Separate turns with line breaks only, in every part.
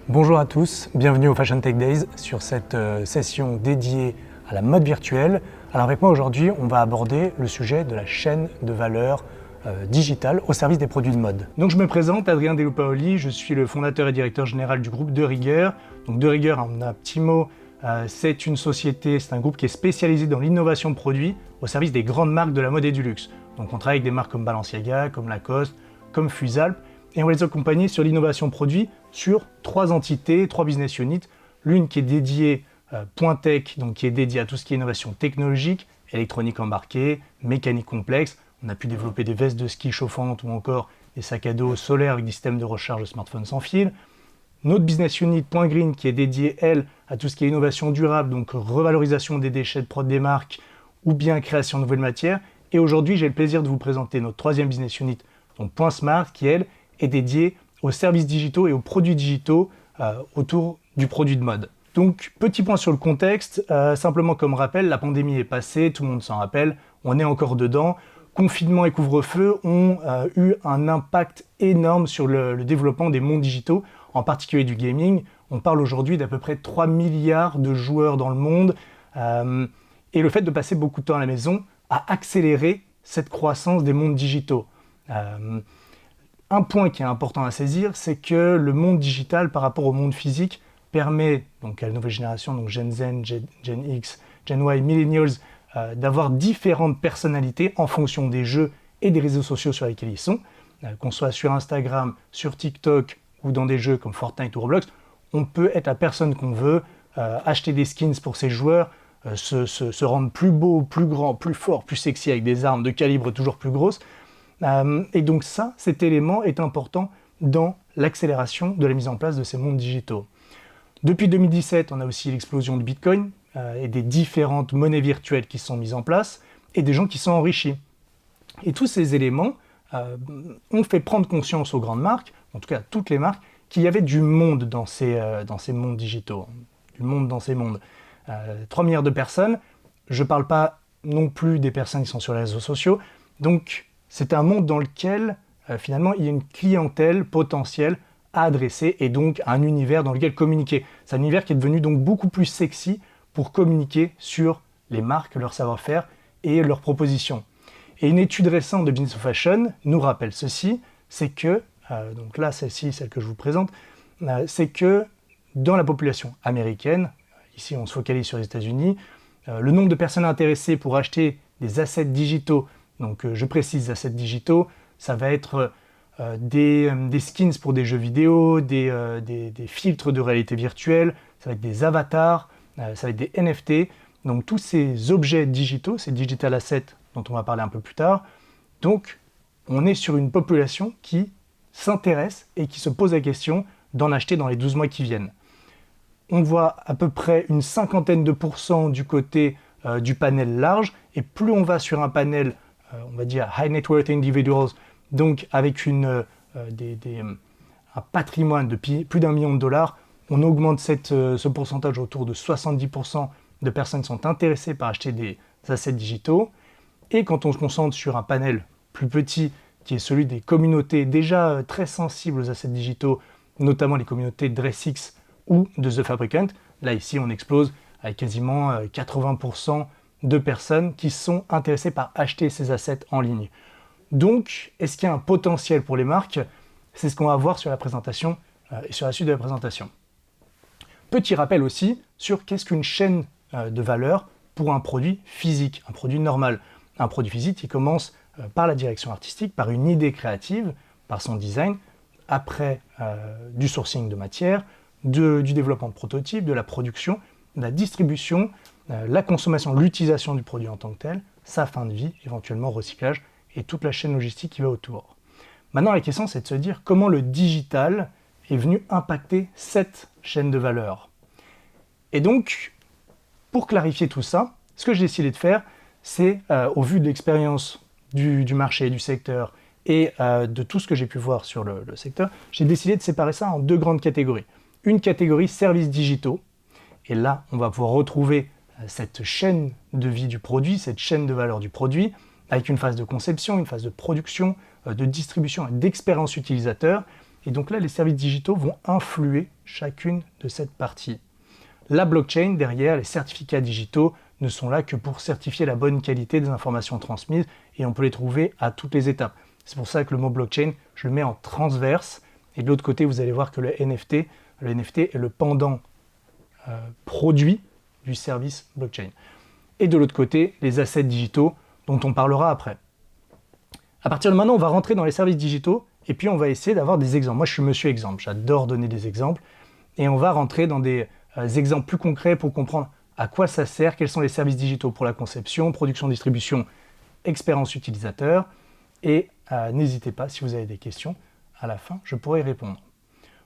Bonjour à tous, bienvenue au Fashion Tech Days sur cette session dédiée à la mode virtuelle. Alors avec moi aujourd'hui, on va aborder le sujet de la chaîne de valeur digitale au service des produits de mode. Donc je me présente, Adrien Delupaoli, je suis le fondateur et directeur général du groupe De Rigueur. Donc De Rigueur, en un petit mot, c'est une société, c'est un groupe qui est spécialisé dans l'innovation de produits au service des grandes marques de la mode et du luxe. Donc on travaille avec des marques comme Balenciaga, comme Lacoste, comme Fusalp, et on va les accompagner sur l'innovation produit sur trois entités, trois business units. L'une qui est dédiée Pointech, donc qui est dédiée à tout ce qui est innovation technologique, électronique embarquée, mécanique complexe. On a pu développer des vestes de ski chauffantes ou encore des sacs à dos solaires avec des systèmes de recharge de smartphones sans fil. Notre business unit Point Green qui est dédiée, elle, à tout ce qui est innovation durable, donc revalorisation des déchets de prod des marques ou bien création de nouvelles matières. Et aujourd'hui, j'ai le plaisir de vous présenter notre troisième business unit, donc Point Smart, qui, elle, est dédiée aux services digitaux et aux produits digitaux autour du produit de mode. Donc, petit point sur le contexte, simplement comme rappel, la pandémie est passée, tout le monde s'en rappelle, on est encore dedans. Confinement et couvre-feu ont eu un impact énorme sur le développement des mondes digitaux, en particulier du gaming. On parle aujourd'hui d'à peu près 3 milliards de joueurs dans le monde, et le fait de passer beaucoup de temps à la maison a accéléré cette croissance des mondes digitaux. Un point qui est important à saisir, c'est que le monde digital par rapport au monde physique permet donc à la nouvelle génération, donc Gen Z, Gen X, Gen Y, Millennials, d'avoir différentes personnalités en fonction des jeux et des réseaux sociaux sur lesquels ils sont. Qu'on soit sur Instagram, sur TikTok ou dans des jeux comme Fortnite ou Roblox, on peut être la personne qu'on veut, acheter des skins pour ses joueurs, se rendre plus beau, plus grand, plus fort, plus sexy avec des armes de calibre toujours plus grosses. Et donc ça, cet élément est important dans l'accélération de la mise en place de ces mondes digitaux. Depuis 2017, on a aussi l'explosion du Bitcoin et des différentes monnaies virtuelles qui sont mises en place et des gens qui sont enrichis. Et tous ces éléments ont fait prendre conscience aux grandes marques, en tout cas à toutes les marques, qu'il y avait du monde dans ces mondes digitaux, du monde dans ces mondes. 3 milliards de personnes, je ne parle pas non plus des personnes qui sont sur les réseaux sociaux, donc c'est un monde dans lequel, finalement, il y a une clientèle potentielle à adresser et donc un univers dans lequel communiquer. C'est un univers qui est devenu donc beaucoup plus sexy pour communiquer sur les marques, leur savoir-faire et leurs propositions. Et une étude récente de Business of Fashion nous rappelle ceci, c'est que, donc là, celle-ci, celle que je vous présente, c'est que dans la population américaine, ici on se focalise sur les États-Unis, le nombre de personnes intéressées pour acheter des assets digitaux. Donc je précise assets digitaux, ça va être des skins pour des jeux vidéo, des filtres de réalité virtuelle, ça va être des avatars, ça va être des NFT. Donc tous ces objets digitaux, ces digital assets dont on va parler un peu plus tard. Donc on est sur une population qui s'intéresse et qui se pose la question d'en acheter dans les 12 mois qui viennent. On voit à peu près une 50% du côté du panel large, et plus on va sur un panel on va dire high net worth individuals, donc avec un patrimoine de plus d'1 million de dollars, on augmente ce pourcentage autour de 70% de personnes qui sont intéressées par acheter des assets digitaux. Et quand on se concentre sur un panel plus petit, qui est celui des communautés déjà très sensibles aux assets digitaux, notamment les communautés de DressX ou de The Fabricant, là ici on explose avec quasiment 80% de personnes qui sont intéressées par acheter ces assets en ligne. Donc, est-ce qu'il y a un potentiel pour les marques? C'est ce qu'on va voir sur la présentation et sur la suite de la présentation. Petit rappel aussi sur qu'est-ce qu'une chaîne de valeur pour un produit physique, un produit normal. Un produit physique qui commence par la direction artistique, par une idée créative, par son design, après du sourcing de matière, du développement de prototypes, de la production, de la distribution, la consommation, l'utilisation du produit en tant que tel, sa fin de vie, éventuellement recyclage, et toute la chaîne logistique qui va autour. Maintenant, la question, c'est de se dire comment le digital est venu impacter cette chaîne de valeur. Et donc, pour clarifier tout ça, ce que j'ai décidé de faire, c'est, au vu de l'expérience du marché, du secteur, et de tout ce que j'ai pu voir sur le secteur, j'ai décidé de séparer ça en deux grandes catégories. Une catégorie services digitaux, et là, on va pouvoir retrouver cette chaîne de vie du produit, cette chaîne de valeur du produit, avec une phase de conception, une phase de production, de distribution et d'expérience utilisateur. Et donc là, les services digitaux vont influer chacune de cette partie. La blockchain, derrière, les certificats digitaux ne sont là que pour certifier la bonne qualité des informations transmises et on peut les trouver à toutes les étapes. C'est pour ça que le mot blockchain, je le mets en transverse. Et de l'autre côté, vous allez voir que le NFT est le pendant produit du service blockchain. Et de l'autre côté, les assets digitaux dont on parlera après. À partir de maintenant, on va rentrer dans les services digitaux et puis on va essayer d'avoir des exemples. Moi, je suis monsieur exemple, j'adore donner des exemples. Et on va rentrer dans des exemples plus concrets pour comprendre à quoi ça sert, quels sont les services digitaux pour la conception, production, distribution, expérience utilisateur. Et n'hésitez pas, si vous avez des questions, à la fin, je pourrai y répondre.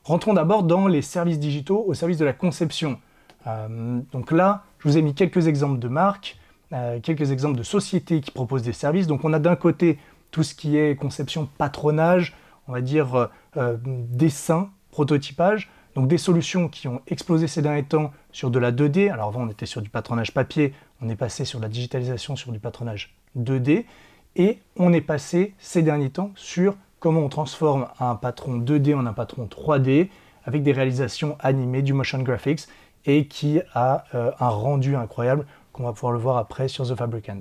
Rentrons d'abord dans les services digitaux au service de la conception. Donc là, je vous ai mis quelques exemples de marques, quelques exemples de sociétés qui proposent des services. Donc on a d'un côté tout ce qui est conception, patronage, on va dire dessin, prototypage, donc des solutions qui ont explosé ces derniers temps sur de la 2D. Alors avant on était sur du patronage papier, on est passé sur la digitalisation sur du patronage 2D, et on est passé ces derniers temps sur comment on transforme un patron 2D en un patron 3D avec des réalisations animées, du motion graphics, et qui a un rendu incroyable qu'on va pouvoir le voir après sur The Fabricant.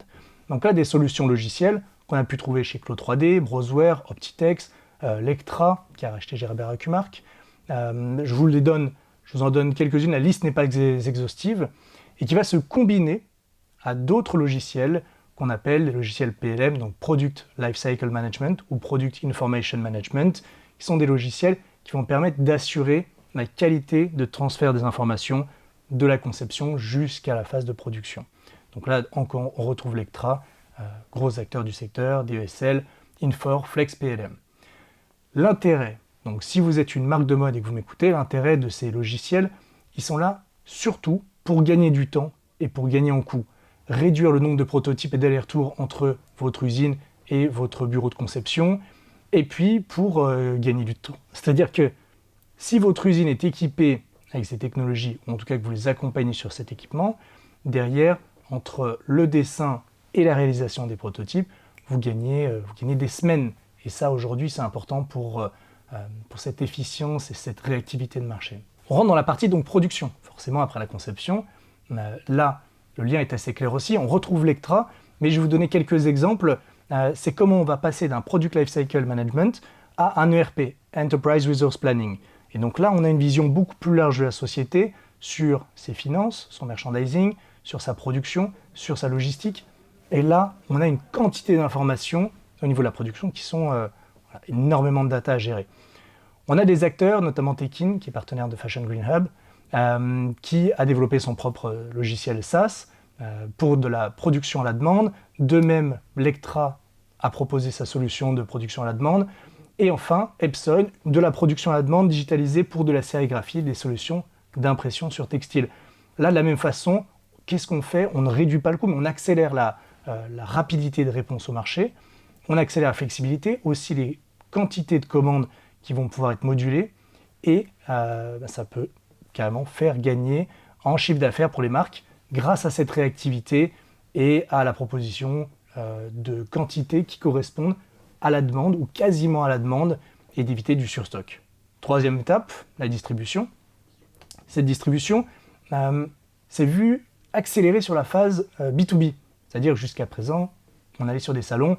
Donc là, des solutions logicielles qu'on a pu trouver chez Clo3D, Browseware, Optitex, Lectra, qui a racheté Gerber Acumark. Je vous en donne quelques-unes, la liste n'est pas exhaustive, et qui va se combiner à d'autres logiciels qu'on appelle les logiciels PLM, donc Product Lifecycle Management ou Product Information Management, qui sont des logiciels qui vont permettre d'assurer la qualité de transfert des informations de la conception jusqu'à la phase de production. Donc là, encore, on retrouve Lectra, gros acteurs du secteur, DESL, Infor, Flex PLM. L'intérêt, donc si vous êtes une marque de mode et que vous m'écoutez, l'intérêt de ces logiciels, ils sont là surtout pour gagner du temps et pour gagner en coût. Réduire le nombre de prototypes et d'allers-retours entre votre usine et votre bureau de conception, et puis pour gagner du temps. C'est-à-dire que si votre usine est équipée avec ces technologies, ou en tout cas que vous les accompagnez sur cet équipement, derrière, entre le dessin et la réalisation des prototypes, vous gagnez des semaines. Et ça, aujourd'hui, c'est important pour cette efficience et cette réactivité de marché. On rentre dans la partie donc production. Forcément, après la conception, là, le lien est assez clair aussi. On retrouve Lectra, mais je vais vous donner quelques exemples. C'est comment on va passer d'un Product Lifecycle Management à un ERP, Enterprise Resource Planning. Et donc là, on a une vision beaucoup plus large de la société sur ses finances, son merchandising, sur sa production, sur sa logistique. Et là, on a une quantité d'informations au niveau de la production qui sont énormément de data à gérer. On a des acteurs, notamment Tekin, qui est partenaire de Fashion Green Hub, qui a développé son propre logiciel SaaS pour de la production à la demande. De même, Lectra a proposé sa solution de production à la demande. Et enfin, Epson, de la production à la demande digitalisée pour de la sérigraphie, des solutions d'impression sur textile. Là, de la même façon, qu'est-ce qu'on fait? On ne réduit pas le coût, mais on accélère la rapidité de réponse au marché. On accélère la flexibilité, aussi les quantités de commandes qui vont pouvoir être modulées. Et ça peut carrément faire gagner en chiffre d'affaires pour les marques grâce à cette réactivité et à la proposition de quantités qui correspondent à la demande ou quasiment à la demande et d'éviter du surstock. Troisième étape, la distribution. Cette distribution s'est vue accélérer sur la phase B2B, c'est-à-dire jusqu'à présent, on allait sur des salons.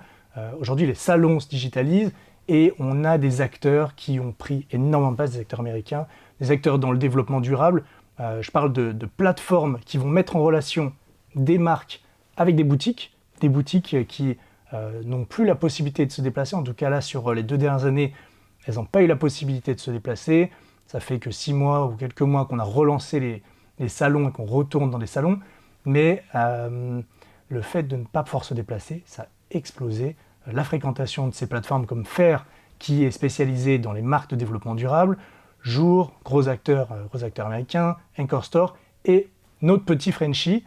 Aujourd'hui, les salons se digitalisent et on a des acteurs qui ont pris énormément de place, des acteurs américains, des acteurs dans le développement durable. Je parle de plateformes qui vont mettre en relation des marques avec des boutiques qui n'ont plus la possibilité de se déplacer. En tout cas, là, sur les 2 dernières années, elles n'ont pas eu la possibilité de se déplacer. Ça fait que 6 mois ou quelques mois qu'on a relancé les salons et qu'on retourne dans des salons. Mais le fait de ne pas pouvoir se déplacer, ça a explosé. La fréquentation de ces plateformes comme Faire, qui est spécialisée dans les marques de développement durable, Jour, gros acteurs américains, Anchor Store, et notre petit Frenchie,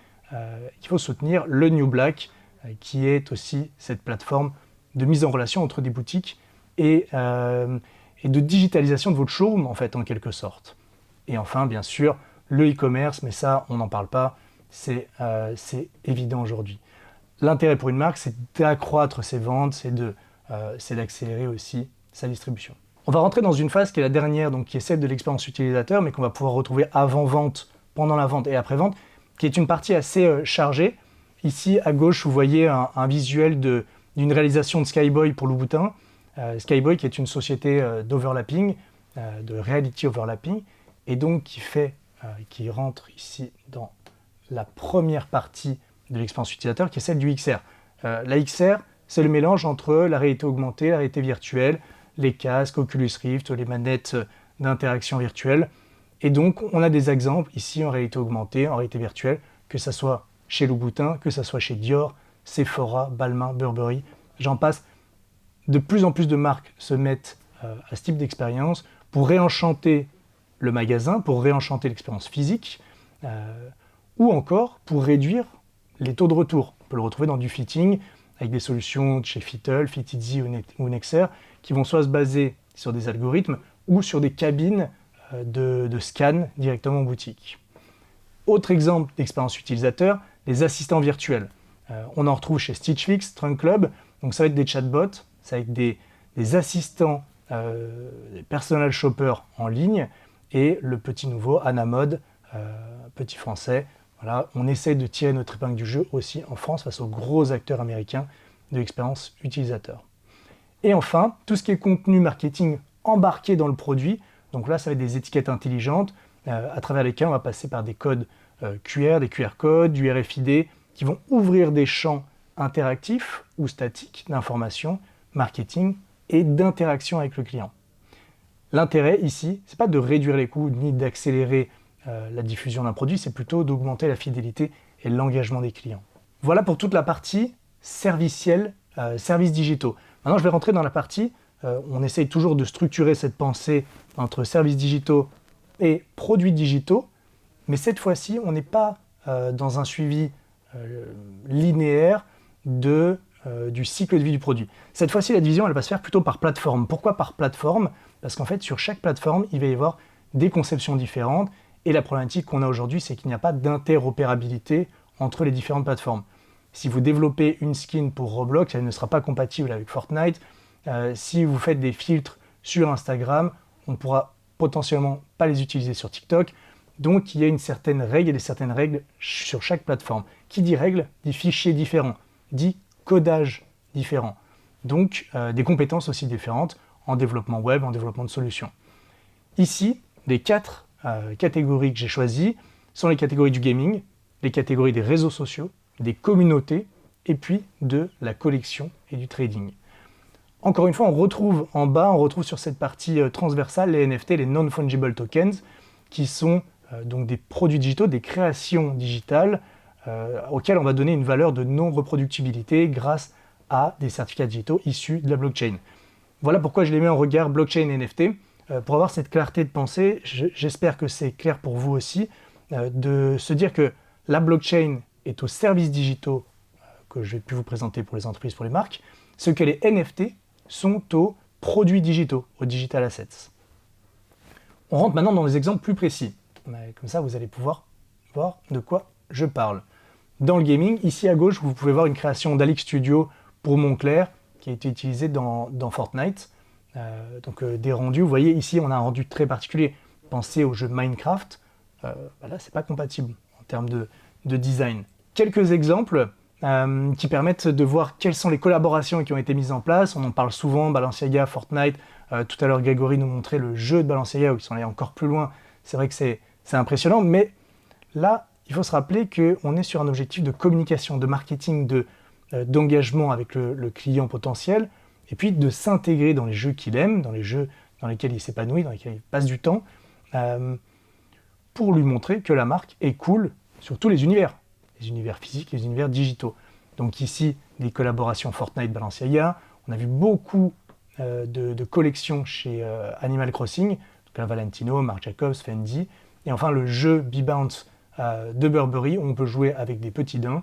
qu'il faut soutenir, le New Black, qui est aussi cette plateforme de mise en relation entre des boutiques et de digitalisation de votre showroom, en fait, en quelque sorte. Et enfin, bien sûr, le e-commerce, mais ça, on n'en parle pas, c'est évident aujourd'hui. L'intérêt pour une marque, c'est d'accroître ses ventes, c'est d'accélérer aussi sa distribution. On va rentrer dans une phase qui est la dernière, donc qui est celle de l'expérience utilisateur, mais qu'on va pouvoir retrouver avant-vente, pendant la vente et après-vente, qui est une partie assez chargée. Ici, à gauche, vous voyez un visuel d'une réalisation de Skyboy pour Louboutin. Skyboy, qui est une société d'overlapping, de reality overlapping, et donc qui rentre ici dans la première partie de l'expérience utilisateur, qui est celle du XR. La XR, c'est le mélange entre la réalité augmentée, la réalité virtuelle, les casques, Oculus Rift, les manettes d'interaction virtuelle. Et donc, on a des exemples ici en réalité augmentée, en réalité virtuelle, que ce soit chez Louboutin, que ce soit chez Dior, Sephora, Balmain, Burberry, j'en passe. De plus en plus de marques se mettent à ce type d'expérience pour réenchanter le magasin, pour réenchanter l'expérience physique, ou encore pour réduire les taux de retour. On peut le retrouver dans du fitting, avec des solutions de chez Fittle, Fitizzi ou Nexer, qui vont soit se baser sur des algorithmes ou sur des cabines de scan directement en boutique. Autre exemple d'expérience utilisateur, les assistants virtuels. On en retrouve chez Stitch Fix, Trunk Club, donc ça va être des chatbots, ça va être des assistants, des personal shoppers en ligne, et le petit nouveau Anamod, petit français. Voilà, on essaie de tirer notre épingle du jeu aussi en France face aux gros acteurs américains de l'expérience utilisateur. Et enfin, tout ce qui est contenu marketing embarqué dans le produit, donc là ça va être des étiquettes intelligentes à travers lesquelles on va passer par des codes QR, des QR codes, du RFID, qui vont ouvrir des champs interactifs ou statiques d'information, marketing et d'interaction avec le client. L'intérêt ici, c'est pas de réduire les coûts ni d'accélérer la diffusion d'un produit, c'est plutôt d'augmenter la fidélité et l'engagement des clients. Voilà pour toute la partie servicielle, services digitaux. Maintenant, je vais rentrer dans la partie, on essaye toujours de structurer cette pensée entre services digitaux et produits digitaux, mais cette fois-ci, on n'est pas dans un suivi linéaire du cycle de vie du produit. Cette fois-ci, la division, elle va se faire plutôt par plateforme. Pourquoi par plateforme? Parce qu'en fait, sur chaque plateforme, il va y avoir des conceptions différentes, et la problématique qu'on a aujourd'hui, c'est qu'il n'y a pas d'interopérabilité entre les différentes plateformes. Si vous développez une skin pour Roblox, elle ne sera pas compatible avec Fortnite. Si vous faites des filtres sur Instagram, on ne pourra potentiellement pas les utiliser sur TikTok. Donc il y a une certaine règle et des certaines règles sur chaque plateforme. Qui dit règle, dit fichiers différents, dit codage différent. Donc des compétences aussi différentes en développement web, en développement de solutions. Ici, les 4 catégories que j'ai choisies sont les catégories du gaming, les catégories des réseaux sociaux, des communautés, et puis de la collection et du trading. Encore une fois, on retrouve sur cette partie transversale les NFT, les non-fungible tokens, qui sont donc des produits digitaux, des créations digitales, auxquelles on va donner une valeur de non-reproductibilité grâce à des certificats digitaux issus de la blockchain. Voilà pourquoi je les mets en regard blockchain et NFT. Pour avoir cette clarté de pensée, j'espère que c'est clair pour vous aussi, de se dire que la blockchain est aux services digitaux que je vais plus vous présenter pour les entreprises, pour les marques, ce que les NFT sont aux produits digitaux, aux digital assets. On rentre maintenant dans des exemples plus précis. Comme ça, vous allez pouvoir voir de quoi je parle. Dans le gaming, ici à gauche, vous pouvez voir une création d'Alix Studio pour Montclair, qui a été utilisée dans Fortnite. Donc des rendus, vous voyez ici on a un rendu très particulier. Pensez au jeu Minecraft, là c'est pas compatible en termes de design. Quelques exemples qui permettent de voir quelles sont les collaborations qui ont été mises en place. On en parle souvent, Balenciaga, Fortnite. Tout à l'heure Grégory nous montrait le jeu de Balenciaga où ils sont allés encore plus loin. C'est vrai que c'est impressionnant, mais là il faut se rappeler qu'on est sur un objectif de communication, de marketing, d'engagement avec le client potentiel, et puis de s'intégrer dans les jeux qu'il aime, dans les jeux dans lesquels il s'épanouit, dans lesquels il passe du temps, pour lui montrer que la marque est cool sur tous les univers physiques, les univers digitaux. Donc ici, des collaborations Fortnite-Balenciaga, on a vu beaucoup de collections chez Animal Crossing, donc là, Valentino, Marc Jacobs, Fendi, et enfin le jeu Be-Bounce de Burberry, où on peut jouer avec des petits daims,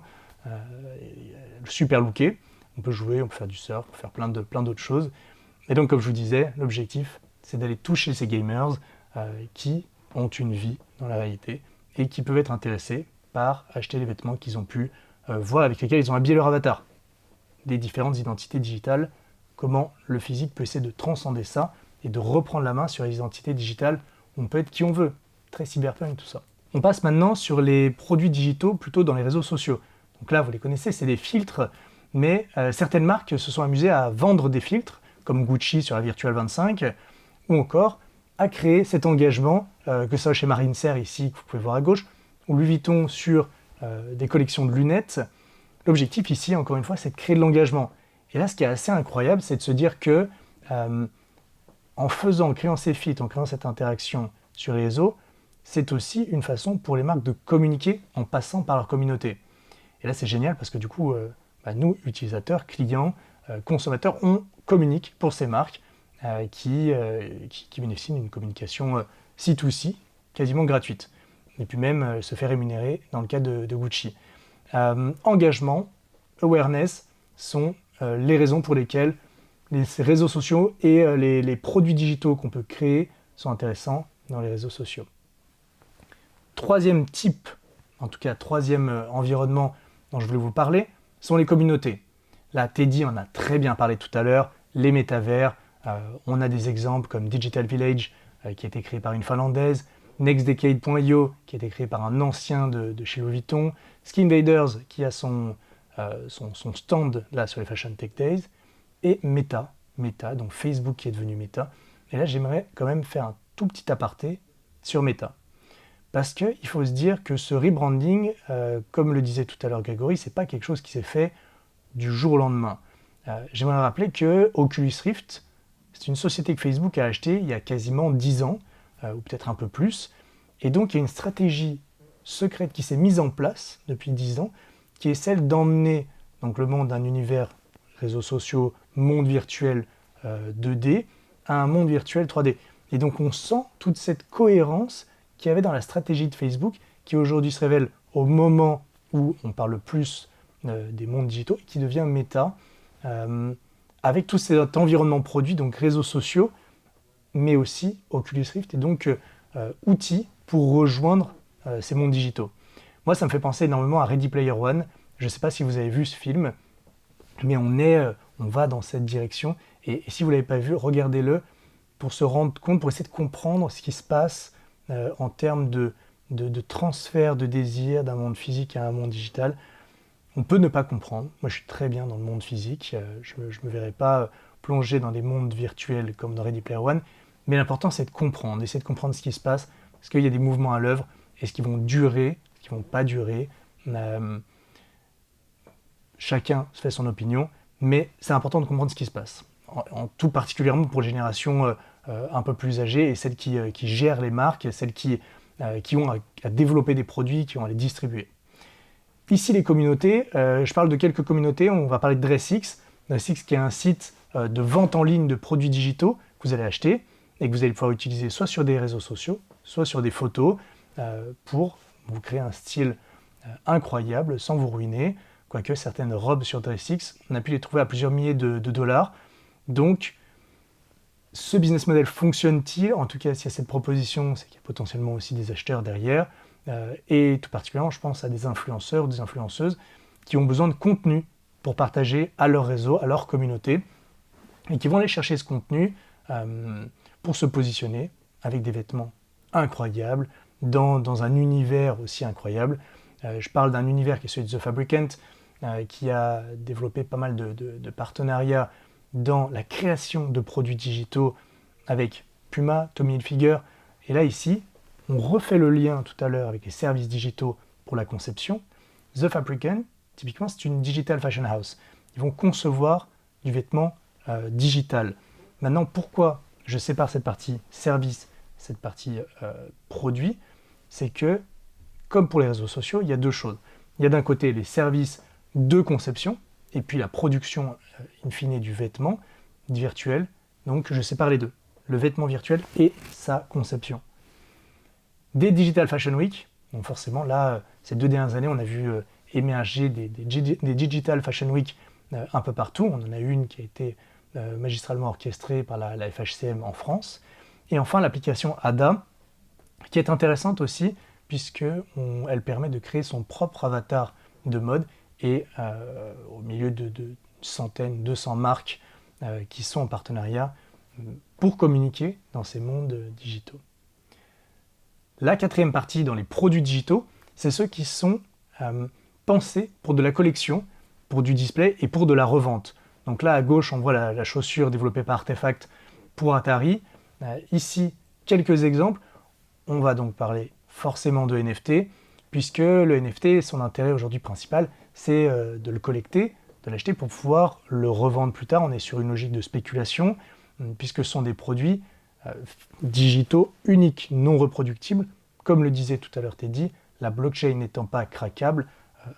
super lookés. On peut jouer, on peut faire du surf, on peut faire plein d'autres choses. Et donc, comme je vous disais, l'objectif, c'est d'aller toucher ces gamers qui ont une vie dans la réalité et qui peuvent être intéressés par acheter les vêtements qu'ils ont pu voir, avec lesquels ils ont habillé leur avatar. Des différentes identités digitales, comment le physique peut essayer de transcender ça et de reprendre la main sur les identités digitales. On peut être qui on veut, très cyberpunk tout ça. On passe maintenant sur les produits digitaux, plutôt dans les réseaux sociaux. Donc là, vous les connaissez, c'est des filtres, mais certaines marques se sont amusées à vendre des filtres, comme Gucci sur la Virtual 25, ou encore à créer cet engagement, que ce soit chez Marine Serre ici, que vous pouvez voir à gauche, ou Louis Vuitton sur des collections de lunettes. L'objectif ici, encore une fois, c'est de créer de l'engagement. Et là, ce qui est assez incroyable, c'est de se dire que en créant ces filtres, en créant cette interaction sur les réseaux, c'est aussi une façon pour les marques de communiquer en passant par leur communauté. Et là, c'est génial parce que du coup, nous, utilisateurs, clients, consommateurs, on communique pour ces marques qui bénéficient d'une communication C2C quasiment gratuite. Et puis même se fait rémunérer dans le cas de Gucci. Engagement, awareness sont les raisons pour lesquelles les réseaux sociaux et les produits digitaux qu'on peut créer sont intéressants dans les réseaux sociaux. Troisième type, en tout cas troisième environnement dont je voulais vous parler, sont les communautés. Là, Teddy en a très bien parlé tout à l'heure, les métavers, on a des exemples comme Digital Village qui a été créé par une Finlandaise, NextDecade.io qui a été créé par un ancien de chez Louis Vuitton, Skinvaders qui a son stand là sur les Fashion Tech Days, et Meta, donc Facebook qui est devenu Meta. Et là, j'aimerais quand même faire un tout petit aparté sur Meta. Parce qu'il faut se dire que ce rebranding, comme le disait tout à l'heure Grégory, c'est pas quelque chose qui s'est fait du jour au lendemain. J'aimerais rappeler que Oculus Rift, c'est une société que Facebook a achetée il y a quasiment 10 ans, ou peut-être un peu plus. Et donc, il y a une stratégie secrète qui s'est mise en place depuis 10 ans, qui est celle d'emmener donc, le monde d'un univers réseaux sociaux, monde virtuel 2D, à un monde virtuel 3D. Et donc, on sent toute cette cohérence qu'il y avait dans la stratégie de Facebook, qui aujourd'hui se révèle au moment où on parle plus des mondes digitaux, et qui devient méta, avec tout cet environnement produit, donc réseaux sociaux, mais aussi Oculus Rift, et donc outils pour rejoindre ces mondes digitaux. Moi, ça me fait penser énormément à Ready Player One. Je ne sais pas si vous avez vu ce film, mais on va dans cette direction. Et si vous ne l'avez pas vu, regardez-le pour se rendre compte, pour essayer de comprendre ce qui se passe en termes de transfert de désir d'un monde physique à un monde digital. On peut ne pas comprendre. Moi, je suis très bien dans le monde physique. Je ne me verrai pas plonger dans des mondes virtuels comme dans Ready Player One. Mais l'important, c'est de comprendre, d'essayer de comprendre ce qui se passe, parce qu'il y a des mouvements à l'œuvre, et ce qui vont durer, ce qui ne vont pas durer. Chacun se fait son opinion, mais c'est important de comprendre ce qui se passe. En tout particulièrement pour les générations un peu plus âgées et celles qui gèrent les marques, celles qui ont à développer des produits, qui ont à les distribuer. Ici, les communautés, je parle de quelques communautés, on va parler de DressX. DressX qui est un site de vente en ligne de produits digitaux que vous allez acheter et que vous allez pouvoir utiliser soit sur des réseaux sociaux, soit sur des photos pour vous créer un style incroyable sans vous ruiner. Quoique certaines robes sur DressX, on a pu les trouver à plusieurs milliers de dollars. Donc, ce business model fonctionne-t-il? En tout cas, s'il y a cette proposition, c'est qu'il y a potentiellement aussi des acheteurs derrière. Et tout particulièrement, je pense à des influenceurs ou des influenceuses qui ont besoin de contenu pour partager à leur réseau, à leur communauté, et qui vont aller chercher ce contenu pour se positionner avec des vêtements incroyables, dans un univers aussi incroyable. Je parle d'un univers qui est celui de The Fabricant, qui a développé pas mal de partenariats dans la création de produits digitaux avec Puma, Tommy Hilfiger. Et là, ici, on refait le lien tout à l'heure avec les services digitaux pour la conception. The Fabricant, typiquement, c'est une digital fashion house. Ils vont concevoir du vêtement digital. Maintenant, pourquoi je sépare cette partie service, cette partie produit? C'est que, comme pour les réseaux sociaux, il y a deux choses. Il y a d'un côté les services de conception, et puis la production in fine du vêtement virtuel. Donc je sépare les deux, le vêtement virtuel et sa conception. Des Digital Fashion Week, donc forcément là, ces 2 dernières années, on a vu émerger des Digital Fashion Week un peu partout. On en a une qui a été magistralement orchestrée par la FHCM en France. Et enfin l'application Ada, qui est intéressante aussi, puisqu'elle permet de créer son propre avatar de mode, et au milieu de centaines, 200 marques qui sont en partenariat pour communiquer dans ces mondes digitaux. La quatrième partie dans les produits digitaux, c'est ceux qui sont pensés pour de la collection, pour du display et pour de la revente. Donc là, à gauche, on voit la chaussure développée par Artefact pour Atari. Ici, quelques exemples. On va donc parler forcément de NFT, puisque le NFT, son intérêt aujourd'hui principal, c'est de le collecter, de l'acheter pour pouvoir le revendre plus tard. On est sur une logique de spéculation, puisque ce sont des produits digitaux uniques, non reproductibles. Comme le disait tout à l'heure Teddy, la blockchain n'étant pas craquable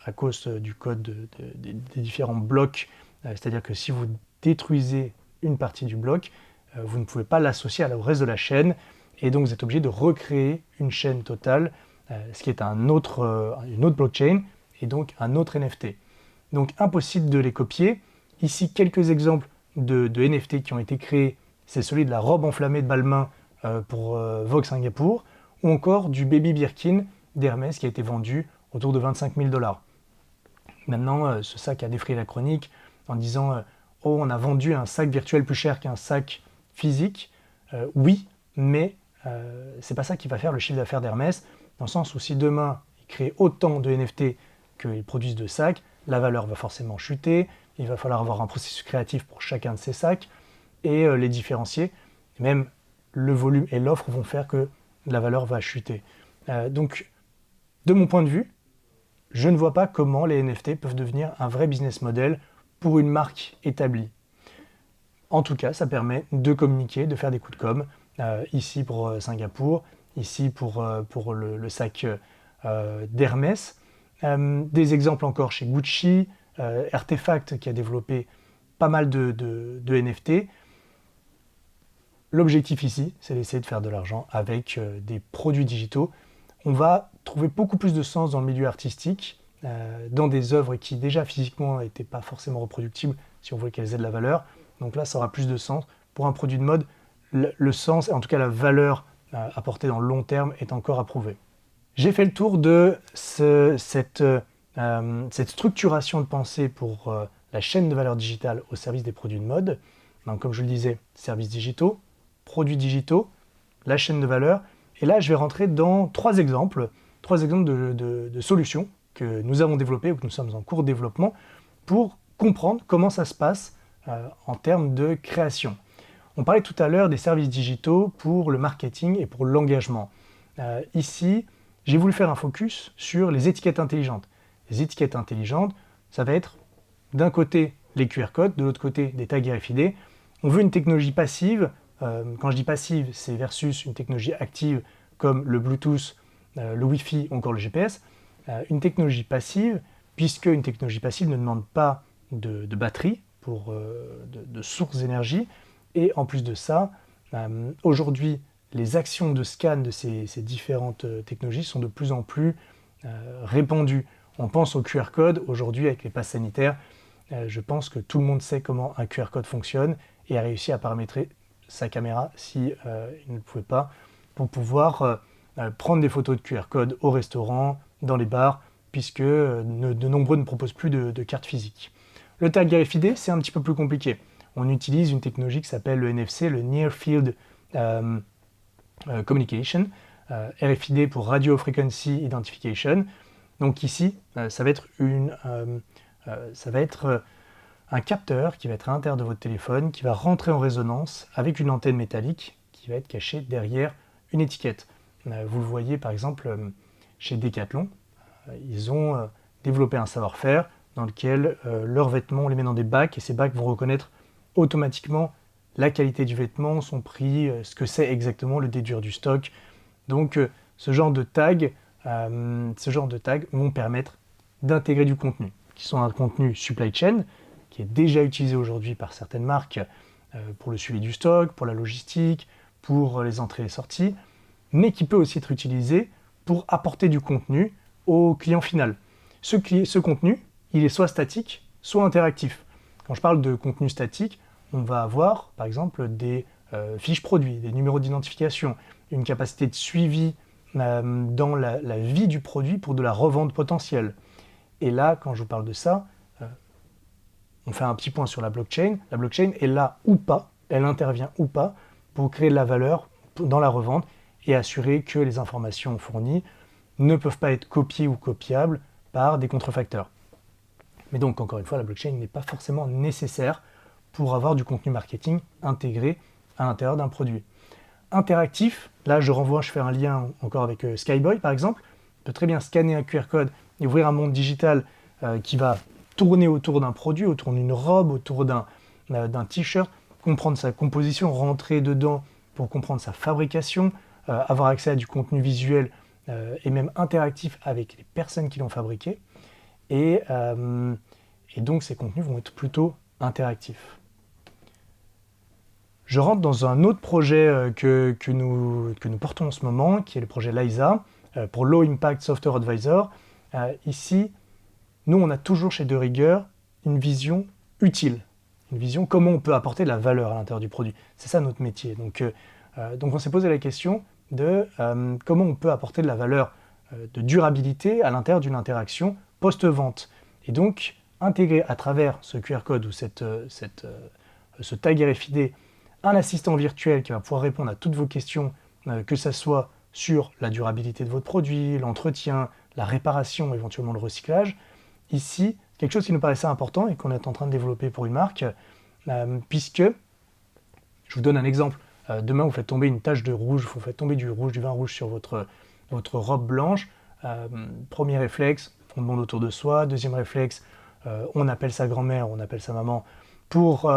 à cause du code des différents blocs, c'est-à-dire que si vous détruisez une partie du bloc, vous ne pouvez pas l'associer au reste de la chaîne, et donc vous êtes obligé de recréer une chaîne totale, ce qui est une autre blockchain, et donc un autre NFT. Donc impossible de les copier. Ici, quelques exemples de NFT qui ont été créés, c'est celui de la robe enflammée de Balmain pour Vogue Singapour, ou encore du Baby Birkin d'Hermès qui a été vendu autour de 25 000 $. Maintenant, ce sac a défrayé la chronique en disant oh, on a vendu un sac virtuel plus cher qu'un sac physique. Oui, mais c'est pas ça qui va faire le chiffre d'affaires d'Hermès, dans le sens où si demain ils créent autant de NFT qu'ils produisent de sacs, la valeur va forcément chuter, il va falloir avoir un processus créatif pour chacun de ces sacs et les différencier. Même le volume et l'offre vont faire que la valeur va chuter. Donc, de mon point de vue, je ne vois pas comment les NFT peuvent devenir un vrai business model pour une marque établie. En tout cas, ça permet de communiquer, de faire des coups de com', ici pour Singapour, ici pour le sac d'Hermès. Des exemples encore chez Gucci, Artefact qui a développé pas mal de NFT. L'objectif ici, c'est d'essayer de faire de l'argent avec des produits digitaux. On va trouver beaucoup plus de sens dans le milieu artistique, dans des œuvres qui déjà physiquement n'étaient pas forcément reproductibles si on voulait qu'elles aient de la valeur. Donc là, ça aura plus de sens. Pour un produit de mode, le sens, et en tout cas la valeur apportée dans le long terme, est encore à prouver. J'ai fait le tour de cette structuration de pensée pour la chaîne de valeur digitale au service des produits de mode. Donc, comme je le disais, services digitaux, produits digitaux, la chaîne de valeur. Et là, je vais rentrer dans trois exemples de solutions que nous avons développées ou que nous sommes en cours de développement pour comprendre comment ça se passe en termes de création. On parlait tout à l'heure des services digitaux pour le marketing et pour l'engagement. Ici, j'ai voulu faire un focus sur les étiquettes intelligentes. Les étiquettes intelligentes, ça va être d'un côté les QR codes, de l'autre côté des tags RFID. On veut une technologie passive. Quand je dis passive, c'est versus une technologie active comme le Bluetooth, le Wi-Fi ou encore le GPS. Une technologie passive, puisque une technologie passive ne demande pas de batterie de source d'énergie. Et en plus de ça, aujourd'hui, les actions de scan de ces différentes technologies sont de plus en plus répandues. On pense au QR code aujourd'hui avec les passes sanitaires. Je pense que tout le monde sait comment un QR code fonctionne et a réussi à paramétrer sa caméra si il ne le pouvait pas pour pouvoir prendre des photos de QR code au restaurant, dans les bars, puisque de nombreux ne proposent plus de carte physique. Le tag RFID, c'est un petit peu plus compliqué. On utilise une technologie qui s'appelle le NFC, le Near Field Communication, RFID pour Radio Frequency Identification. Donc ici, ça va être un capteur qui va être à l'intérieur de votre téléphone, qui va rentrer en résonance avec une antenne métallique qui va être cachée derrière une étiquette. Vous le voyez par exemple chez Decathlon, ils ont développé un savoir-faire dans lequel leurs vêtements, on les met dans des bacs et ces bacs vont reconnaître automatiquement la qualité du vêtement, son prix, ce que c'est exactement, le déduire du stock. Donc ce genre de tags vont permettre d'intégrer du contenu, qui sont un contenu supply chain, qui est déjà utilisé aujourd'hui par certaines marques pour le suivi du stock, pour la logistique, pour les entrées et sorties, mais qui peut aussi être utilisé pour apporter du contenu au client final. Ce contenu, il est soit statique, soit interactif. Quand je parle de contenu statique, on va avoir par exemple des fiches produits, des numéros d'identification, une capacité de suivi dans la vie du produit pour de la revente potentielle. Et là, quand je vous parle de ça, on fait un petit point sur la blockchain. La blockchain est là ou pas elle intervient ou pas pour créer de la valeur dans la revente et assurer que les informations fournies ne peuvent pas être copiées ou copiables par des contrefacteurs. Mais donc, encore une fois, la blockchain n'est pas forcément nécessaire pour avoir du contenu marketing intégré à l'intérieur d'un produit. Interactif, là je fais un lien encore avec Skyboy par exemple, on peut très bien scanner un QR code et ouvrir un monde digital qui va tourner autour d'un produit, autour d'une robe, autour d'un t-shirt, comprendre sa composition, rentrer dedans pour comprendre sa fabrication, avoir accès à du contenu visuel et même interactif avec les personnes qui l'ont fabriqué. Et donc ces contenus vont être plutôt interactifs. Je rentre dans un autre projet que nous portons en ce moment, qui est le projet LISA, pour Low Impact Software Advisor. Ici, nous, on a toujours chez De Rigueur une vision utile, une vision comment on peut apporter de la valeur à l'intérieur du produit. C'est ça notre métier. Donc on s'est posé la question de comment on peut apporter de la valeur de durabilité à l'intérieur d'une interaction post-vente. Et donc, intégrer à travers ce QR code ou ce tag RFID un assistant virtuel qui va pouvoir répondre à toutes vos questions, que ce soit sur la durabilité de votre produit, l'entretien, la réparation, éventuellement le recyclage. Ici, quelque chose qui nous paraissait important et qu'on est en train de développer pour une marque, puisque, je vous donne un exemple, demain vous faites tomber une tache de rouge, vous faites tomber du vin rouge sur votre robe blanche, premier réflexe, on demande autour de soi, deuxième réflexe, on appelle sa grand-mère, on appelle sa maman pour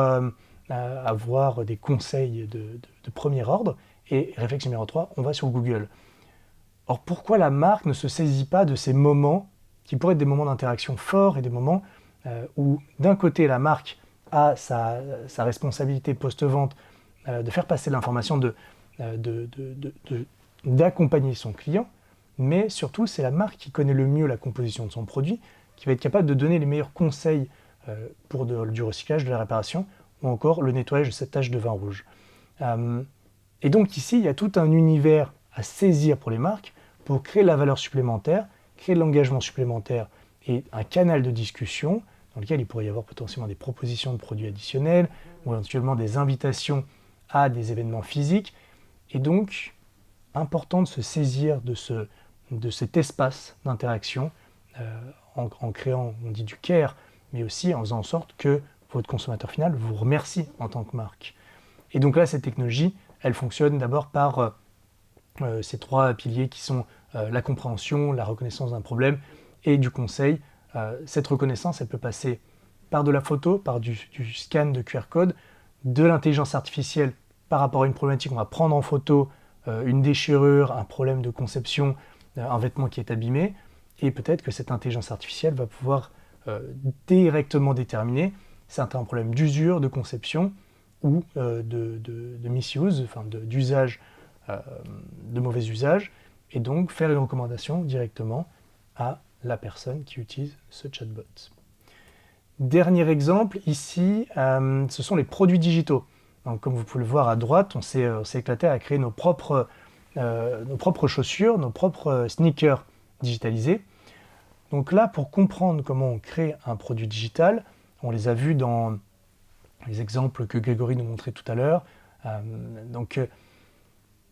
avoir des conseils de premier ordre, et réflexe numéro 3, on va sur Google. Or, pourquoi la marque ne se saisit pas de ces moments qui pourraient être des moments d'interaction forts et des moments où, d'un côté, la marque a sa responsabilité post-vente de faire passer l'information, d'accompagner son client, mais surtout, c'est la marque qui connaît le mieux la composition de son produit, qui va être capable de donner les meilleurs conseils pour du recyclage, de la réparation, ou encore le nettoyage de cette tache de vin rouge. Et donc ici, il y a tout un univers à saisir pour les marques pour créer de la valeur supplémentaire, créer de l'engagement supplémentaire et un canal de discussion dans lequel il pourrait y avoir potentiellement des propositions de produits additionnels ou éventuellement des invitations à des événements physiques. Et donc, important de se saisir de cet espace d'interaction en créant, on dit du care, mais aussi en faisant en sorte que votre consommateur final vous remercie en tant que marque. Et donc là, cette technologie, elle fonctionne d'abord par ces trois piliers qui sont la compréhension, la reconnaissance d'un problème et du conseil. Cette reconnaissance, elle peut passer par de la photo, par du scan de QR code, de l'intelligence artificielle par rapport à une problématique. On va prendre en photo une déchirure, un problème de conception, un vêtement qui est abîmé, et peut-être que cette intelligence artificielle va pouvoir directement déterminer certains problèmes d'usure, de conception ou de misuse, enfin d'usage, de mauvais usage, et donc faire une recommandation directement à la personne qui utilise ce chatbot. Dernier exemple, ici, ce sont les produits digitaux. Donc, comme vous pouvez le voir à droite, on s'est éclaté à créer nos propres chaussures, nos propres sneakers digitalisés. Donc là, pour comprendre comment on crée un produit digital, on les a vus dans les exemples que Grégory nous montrait tout à l'heure.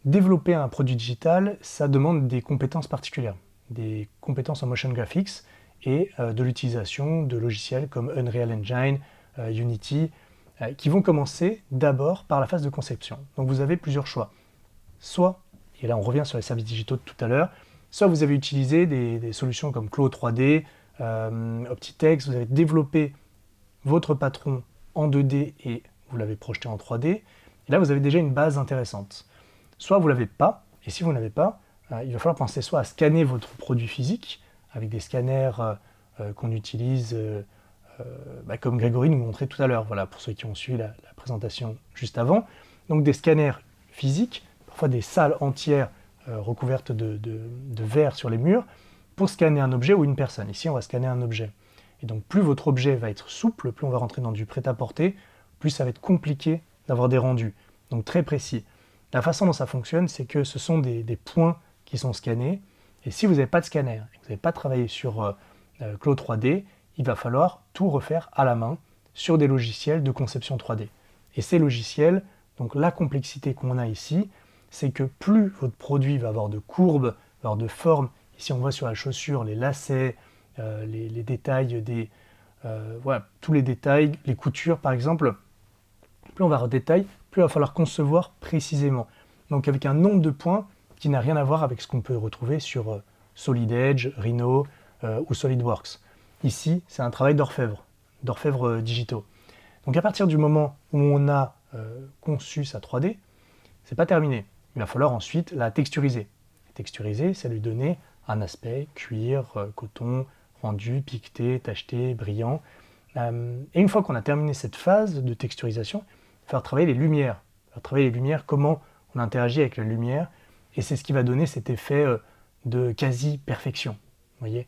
Développer un produit digital, ça demande des compétences particulières, des compétences en motion graphics et de l'utilisation de logiciels comme Unreal Engine, Unity, qui vont commencer d'abord par la phase de conception. Donc vous avez plusieurs choix. Soit, et là on revient sur les services digitaux de tout à l'heure, soit vous avez utilisé des solutions comme Claude 3D, Optitext, vous avez développé votre patron en 2D et vous l'avez projeté en 3D, et là vous avez déjà une base intéressante. Soit vous ne l'avez pas, et si vous ne l'avez pas, il va falloir penser soit à scanner votre produit physique avec des scanners qu'on utilise comme Grégory nous montrait tout à l'heure, voilà, pour ceux qui ont suivi la présentation juste avant. Donc des scanners physiques, parfois des salles entières recouvertes de verre sur les murs, pour scanner un objet ou une personne. Ici, on va scanner un objet. Et donc plus votre objet va être souple, plus on va rentrer dans du prêt-à-porter, plus ça va être compliqué d'avoir des rendus, donc très précis. La façon dont ça fonctionne, c'est que ce sont des points qui sont scannés, et si vous n'avez pas de scanner, et que vous n'avez pas travaillé sur Claude 3D, il va falloir tout refaire à la main sur des logiciels de conception 3D. Et ces logiciels, donc la complexité qu'on a ici, c'est que plus votre produit va avoir de courbes, va avoir de formes, ici on voit sur la chaussure les lacets, les détails, voilà, tous les détails, les coutures par exemple, plus on va avoir de détails, plus il va falloir concevoir précisément. Donc avec un nombre de points qui n'a rien à voir avec ce qu'on peut retrouver sur Solid Edge, Rhino ou SolidWorks. Ici, c'est un travail d'orfèvre digitaux. Donc à partir du moment où on a conçu sa 3D, c'est pas terminé. Il va falloir ensuite la texturiser. Texturiser, c'est lui donner un aspect cuir, coton, rendu, piqueté, tacheté, brillant. Et une fois qu'on a terminé cette phase de texturisation, il va falloir travailler les lumières. Comment on interagit avec la lumière, et c'est ce qui va donner cet effet de quasi-perfection. Vous voyez,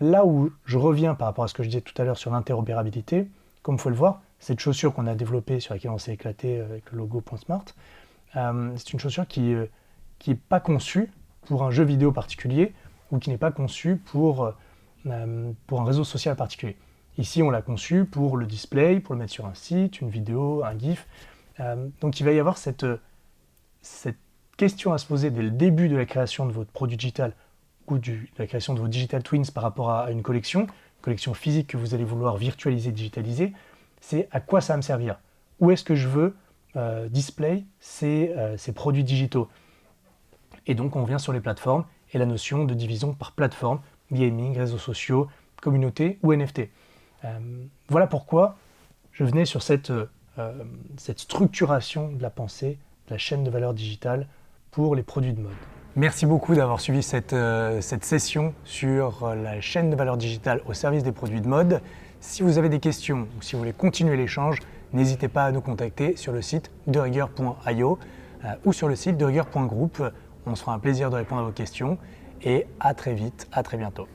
là où je reviens par rapport à ce que je disais tout à l'heure sur l'interopérabilité, comme vous pouvez le voir, cette chaussure qu'on a développée, sur laquelle on s'est éclaté avec le logo .smart, c'est une chaussure qui n'est pas conçue pour un jeu vidéo particulier ou qui n'est pas conçue pour un réseau social particulier. Ici, on l'a conçu pour le display, pour le mettre sur un site, une vidéo, un GIF. Donc il va y avoir cette question à se poser dès le début de la création de votre produit digital ou de la création de vos digital twins par rapport à une collection physique que vous allez vouloir virtualiser, digitaliser, c'est à quoi ça va me servir? Où est-ce que je veux display ces produits digitaux? Et donc on vient sur les plateformes et la notion de division par plateforme, gaming, réseaux sociaux, communauté ou NFT. Voilà pourquoi je venais sur cette structuration de la pensée, de la chaîne de valeur digitale pour les produits de mode. Merci beaucoup d'avoir suivi cette session sur la chaîne de valeur digitale au service des produits de mode. Si vous avez des questions ou si vous voulez continuer l'échange, n'hésitez pas à nous contacter sur le site derigueur.io ou sur le site derigueur.group. On se fera un plaisir de répondre à vos questions et à très vite, à très bientôt.